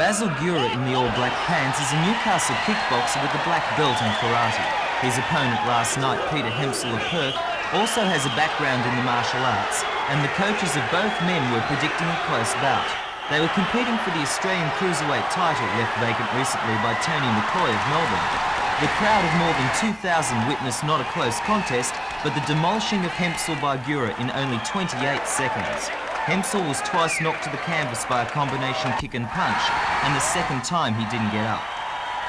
Basil Gura in the all-black pants is a Newcastle kickboxer with a black belt in karate. His opponent last night, Peter Hempsel of Perth, also has a background in the martial arts, and the coaches of both men were predicting a close bout. They were competing for the Australian cruiserweight title left vacant recently by Tony McCoy of Melbourne. The crowd of more than 2,000 witnessed not a close contest, but the demolishing of Hempsel by Gura in only 28 seconds. Hempsel was twice knocked to the canvas by a combination kick and punch, and the second time he didn't get up.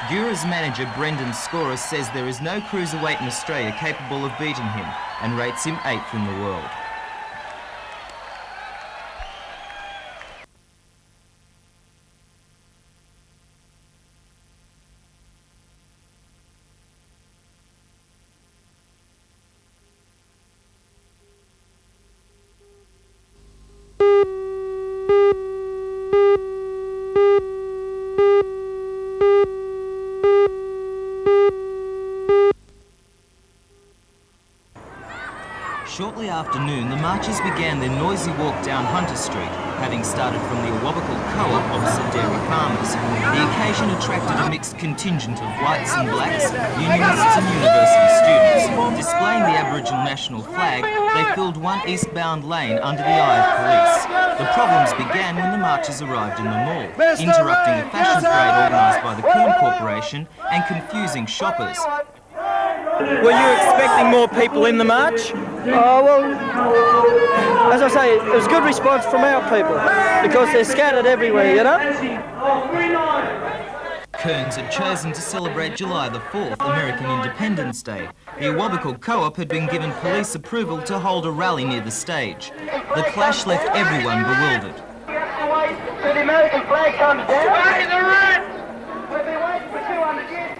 Gura's manager, Brendan Scorer, says there is no cruiserweight in Australia capable of beating him, and rates him 8th in the world. Shortly after noon, the marchers began their noisy walk down Hunter Street, having started from the Awabakal Co-op opposite dairy farmers. The occasion attracted a mixed contingent of whites and blacks, unionists and university students. Displaying the Aboriginal national flag, they filled one eastbound lane under the eye of police. The problems began when the marchers arrived in the mall, interrupting a fashion parade organised by the Coon Corporation and confusing shoppers. Were you expecting more people in the march? Oh, well, as I say, it was a good response from our people because they're scattered everywhere, you know? Kearns had chosen to celebrate July the 4th, American Independence Day. The Awabakal Co-op had been given police approval to hold a rally near the stage. The clash left everyone bewildered. So the American flag comes down. We've been waiting for 200 years.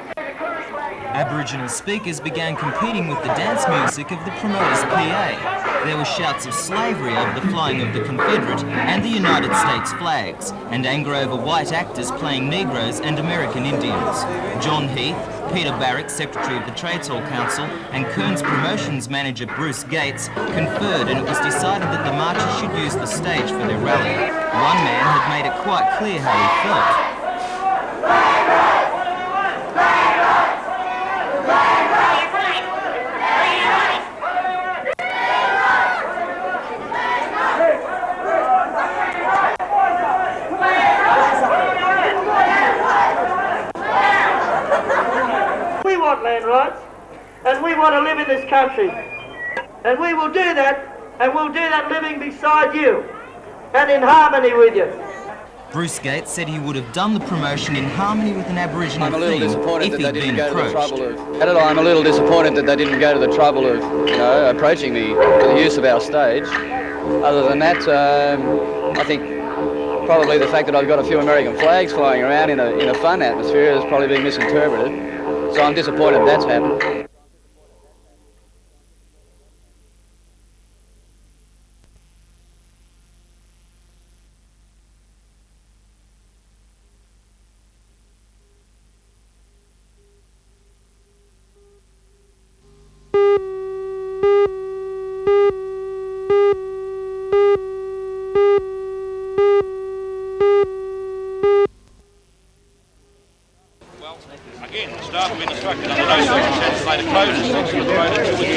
Aboriginal speakers began competing with the dance music of the promoter's PA. There were shouts of slavery over the flying of the Confederate and the United States flags, and anger over white actors playing Negroes and American Indians. John Heath, Peter Barrick, Secretary of the Trades Hall Council, and Kearns Promotions manager Bruce Gates conferred, and it was decided that the marchers should use the stage for their rally. One man had made it quite clear how he felt. Land rights, and we want to live in this country, and we will do that, and we'll do that living beside you and in harmony with you. Bruce Gates said he would have done the promotion in harmony with an Aboriginal theme if he'd been approached. I'm a little disappointed that they didn't go to the trouble of, approaching me for the use of our stage. Other than that, I think probably the fact that I've got a few American flags flying around in a fun atmosphere has probably been misinterpreted. So I'm disappointed that's happened. Again, the staff have been instructed under no circumstances by the closest section of the road until the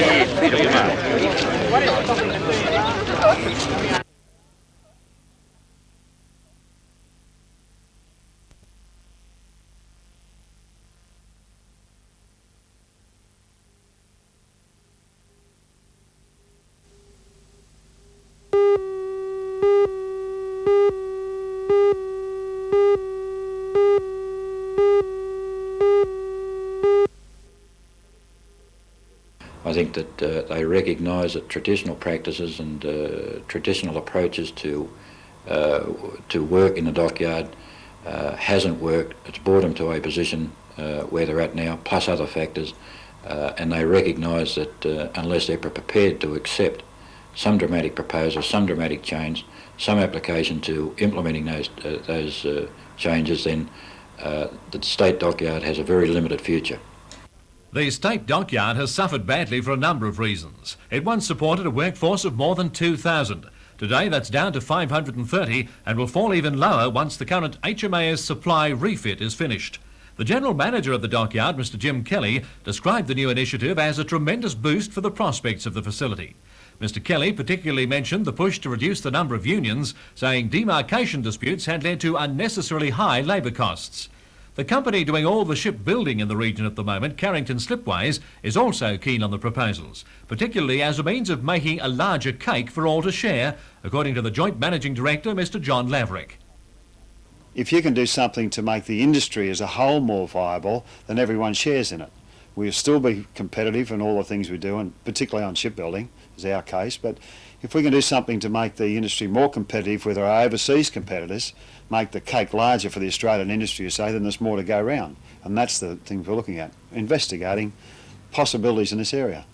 I think that they recognise that traditional practices and traditional approaches to work in the dockyard hasn't worked. It's brought them to a position where they're at now, plus other factors, and they recognise that unless they're prepared to accept some dramatic proposal, some dramatic change, some application to implementing those changes, then the state dockyard has a very limited future. The state dockyard has suffered badly for a number of reasons. It once supported a workforce of more than 2,000. Today that's down to 530 and will fall even lower once the current HMAS supply refit is finished. The General Manager of the dockyard, Mr Jim Kelly, described the new initiative as a tremendous boost for the prospects of the facility. Mr Kelly particularly mentioned the push to reduce the number of unions, saying demarcation disputes had led to unnecessarily high labour costs. The company doing all the shipbuilding in the region at the moment, Carrington Slipways, is also keen on the proposals, particularly as a means of making a larger cake for all to share, according to the Joint Managing Director, Mr John Laverick. If you can do something to make the industry as a whole more viable, then everyone shares in it. We'll still be competitive in all the things we do, and particularly on shipbuilding is our case, but if we can do something to make the industry more competitive with our overseas competitors, make the cake larger for the Australian industry, you say, then there's more to go around. And that's the thing we're looking at, investigating possibilities in this area.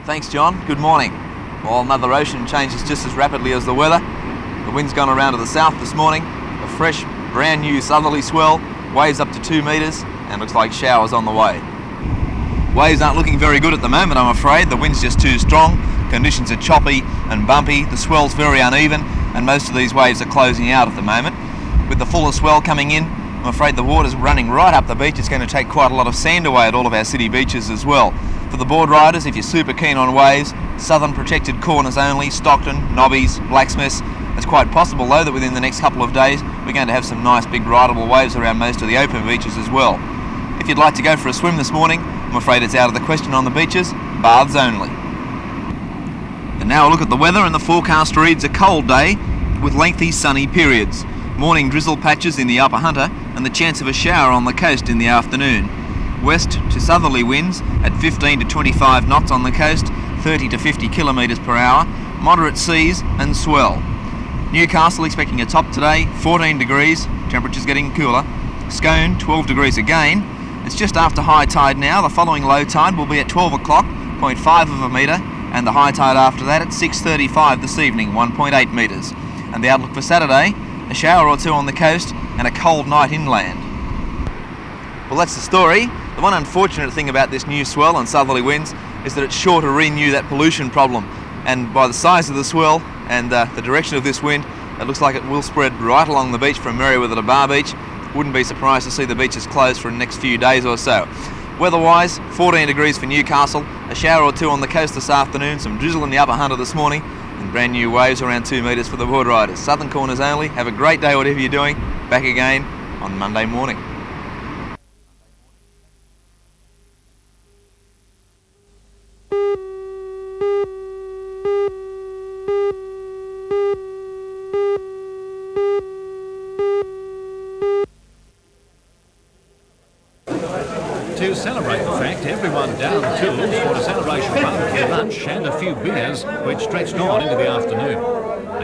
Thanks, John. Good morning. While Mother Ocean changes just as rapidly as the weather, the wind's gone around to the south this morning. A fresh, brand new southerly swell, waves up to 2 metres, and looks like showers on the way. Waves aren't looking very good at the moment, I'm afraid. The wind's just too strong, conditions are choppy and bumpy, the swell's very uneven, and most of these waves are closing out at the moment. With the fuller swell coming in, I'm afraid the water's running right up the beach. It's going to take quite a lot of sand away at all of our city beaches as well. For the board riders, if you're super keen on waves, southern protected corners only, Stockton, Nobbies, Blacksmiths. It's quite possible though that within the next couple of days we're going to have some nice big rideable waves around most of the open beaches as well. If you'd like to go for a swim this morning, I'm afraid it's out of the question on the beaches, baths only. And now a look at the weather, and the forecast reads a cold day with lengthy sunny periods. Morning drizzle patches in the upper Hunter and the chance of a shower on the coast in the afternoon. West to southerly winds at 15 to 25 knots on the coast, 30 to 50 kilometres per hour, moderate seas and swell. Newcastle expecting a top today, 14 degrees, temperatures getting cooler. Scone, 12 degrees again. It's just after high tide now. The following low tide will be at 12 o'clock, 0.5 of a metre, and the high tide after that at 6:35 this evening, 1.8 metres. And the outlook for Saturday, a shower or two on the coast and a cold night inland. Well, that's the story. The one unfortunate thing about this new swell and southerly winds is that it's sure to renew that pollution problem. And by the size of the swell and the direction of this wind, it looks like it will spread right along the beach from Merriweather to Bar Beach. Wouldn't be surprised to see the beaches closed for the next few days or so. Weather-wise, 14 degrees for Newcastle, a shower or two on the coast this afternoon, some drizzle in the upper Hunter this morning, and brand new waves around 2 metres for the board riders. Southern corners only. Have a great day whatever you're doing. Back again on Monday morning. To celebrate the fact, everyone downed tools for a celebration barbecue lunch and a few beers, which stretched on into the afternoon.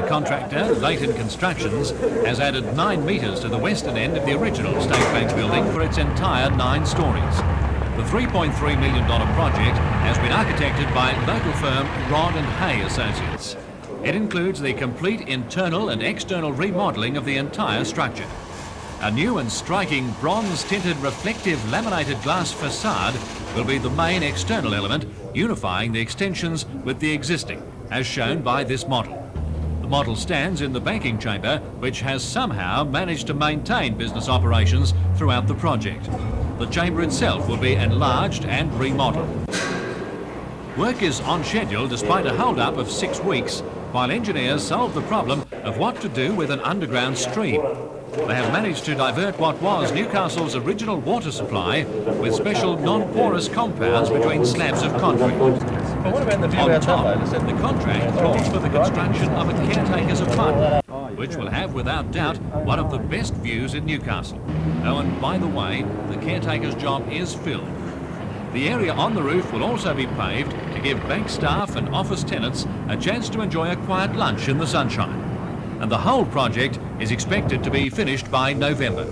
The contractor, Leighton Constructions, has added 9 metres to the western end of the original State Bank building for its entire 9 stories. The $3.3 million project has been architected by local firm Rod and Hay Associates. It includes the complete internal and external remodelling of the entire structure. A new and striking bronze-tinted reflective laminated glass facade will be the main external element, unifying the extensions with the existing, as shown by this model. The model stands in the banking chamber, which has somehow managed to maintain business operations throughout the project. The chamber itself will be enlarged and remodelled. Work is on schedule despite a hold-up of 6 weeks, while engineers solve the problem of what to do with an underground stream. They have managed to divert what was Newcastle's original water supply with special non-porous compounds between slabs of concrete. But what about the view On top, the contract calls for the construction of a caretaker's apartment, which will have, without doubt, one of the best views in Newcastle. Oh, and by the way, the caretaker's job is filled. The area on the roof will also be paved to give bank staff and office tenants a chance to enjoy a quiet lunch in the sunshine. And the whole project is expected to be finished by November.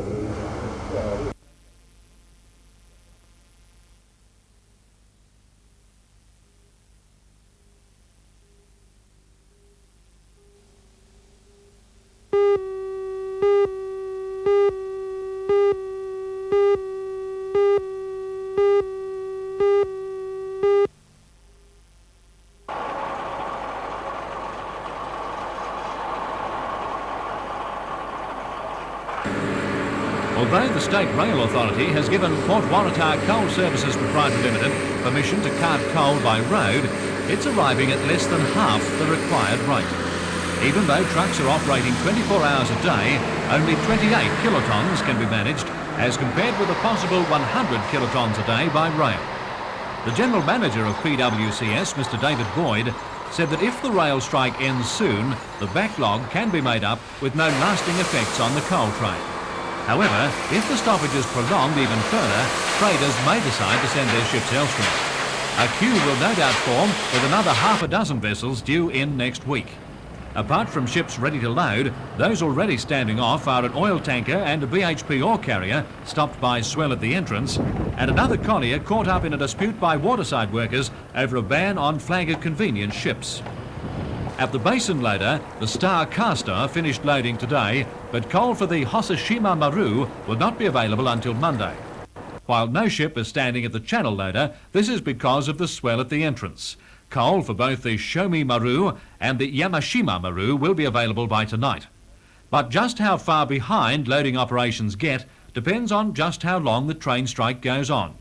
State Rail Authority has given Port Waratah Coal Services Proprietary Limited permission to cart coal by road. It's arriving at less than half the required rate. Even though trucks are operating 24 hours a day, only 28 kilotons can be managed, as compared with a possible 100 kilotons a day by rail. The General Manager of PWCS, Mr David Boyd, said that if the rail strike ends soon, the backlog can be made up with no lasting effects on the coal trade. However, if the stoppage is prolonged even further, traders may decide to send their ships elsewhere. A queue will no doubt form with another half a dozen vessels due in next week. Apart from ships ready to load, those already standing off are an oil tanker and a BHP ore carrier stopped by swell at the entrance, and another collier caught up in a dispute by waterside workers over a ban on flag of convenience ships. At the basin loader, the Star Castor finished loading today, but coal for the Hososhima Maru will not be available until Monday. While no ship is standing at the channel loader, this is because of the swell at the entrance. Coal for both the Shomi Maru and the Yamashima Maru will be available by tonight. But just how far behind loading operations get depends on just how long the train strike goes on.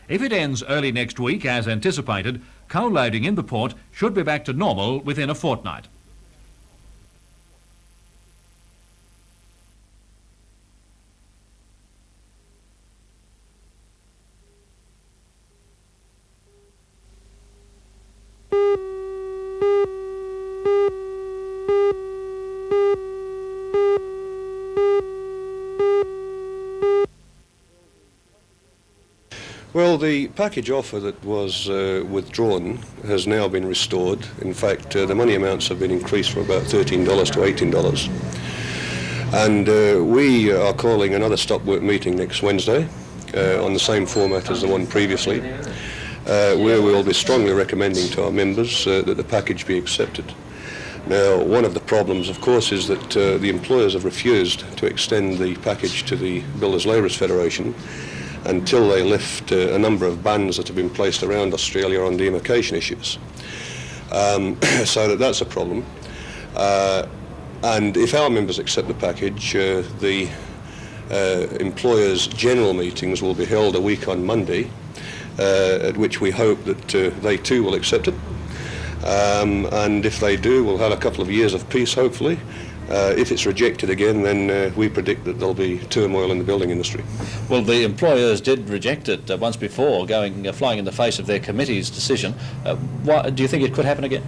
If it ends early next week, as anticipated, coal loading in the port should be back to normal within a fortnight. Well, the package offer that was withdrawn has now been restored. In fact, the money amounts have been increased from about $13 to $18. And we are calling another stop work meeting next Wednesday on the same format as the one previously, where we will be strongly recommending to our members that the package be accepted. Now, one of the problems, of course, is that the employers have refused to extend the package to the Builders Labourers Federation until they lift a number of bans that have been placed around Australia on demarcation issues. So that's a problem. And if our members accept the package, the employers' general meetings will be held a week on Monday, at which we hope that they too will accept it. And if they do, we'll have a couple of years of peace, hopefully. If it's rejected again, then we predict that there'll be turmoil in the building industry. Well, the employers did reject it once before, flying in the face of their committee's decision. Do you think it could happen again?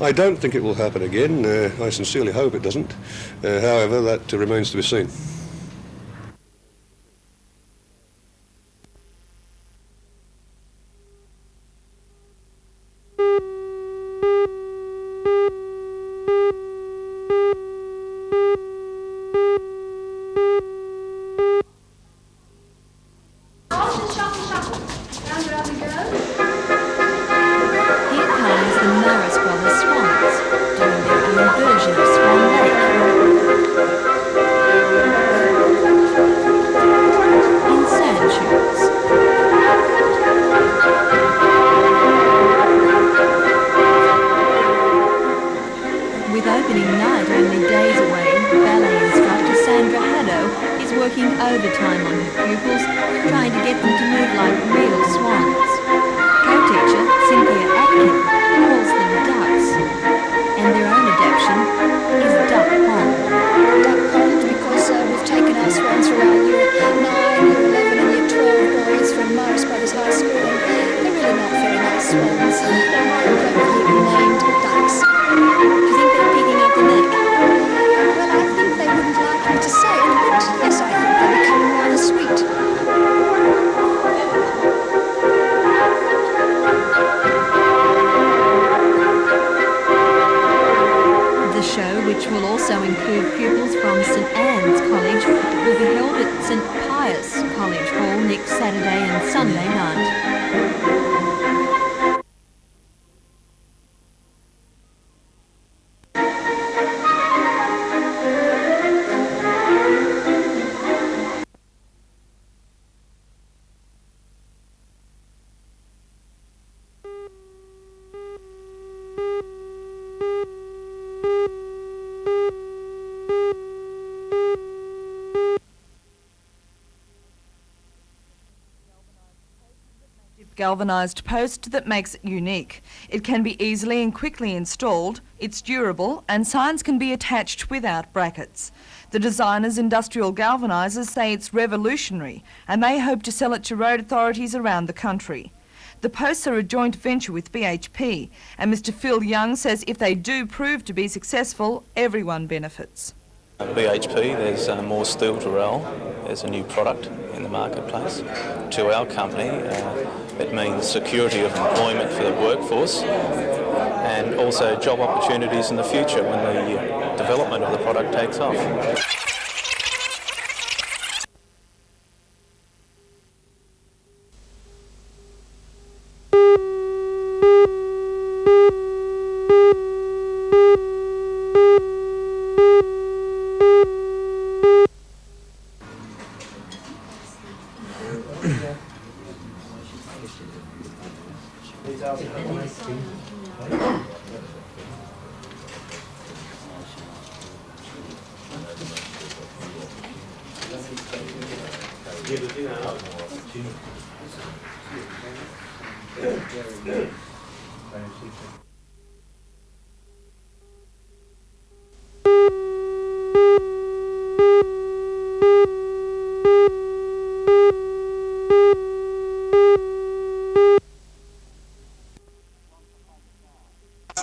I don't think it will happen again. I sincerely hope it doesn't. However, that remains to be seen. galvanised post that makes it unique. It can be easily and quickly installed, it's durable, and signs can be attached without brackets. The designer's industrial galvanisers say it's revolutionary, and they hope to sell it to road authorities around the country. The posts are a joint venture with BHP, and Mr Phil Young says if they do prove to be successful, everyone benefits. BHP, there's more steel to roll. There's a new product in the marketplace. To our company, it means security of employment for the workforce and also job opportunities in the future when the development of the product takes off.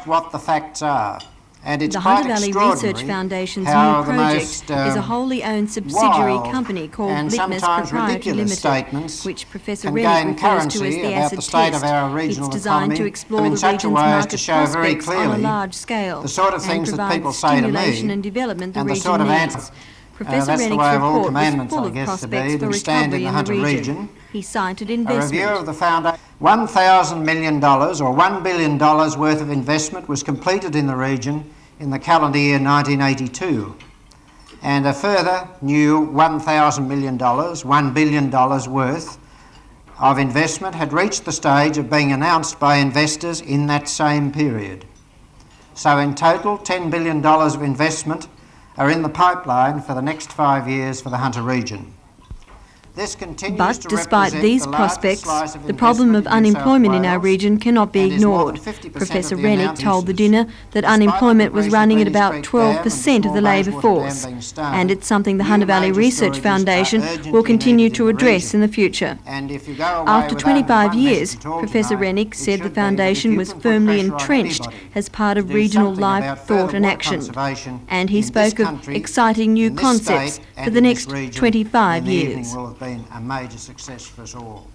What the facts are. And it's the quite Hunter Valley Research Foundation's new project is a wholly owned subsidiary company called Litmus Proprietary Limited, which Professor Rennick refers to as the acid test. It's designed to explore the region's market prospects on a large scale and provide stimulation and development the region needs. Professor Rennick's report was full of prospects for recovery in the region. He cited investment. A review of the foundation. $1,000 million or $1 billion worth of investment was completed in the region in the calendar year 1982. And a further new $1,000 million, $1 billion worth of investment had reached the stage of being announced by investors in that same period. So in total, $10 billion of investment are in the pipeline for the next 5 years for the Hunter region. But despite these prospects, the problem of unemployment in our region cannot be ignored. Professor Rennick told the dinner that unemployment was running at about 12% of the labour force, and it's something the Hunter Valley Research Foundation will continue to address in the future. After 25 years, Professor Rennick said the foundation was firmly entrenched as part of regional life, thought and action, and he spoke of exciting new concepts for the next 25 years. A major success for us all.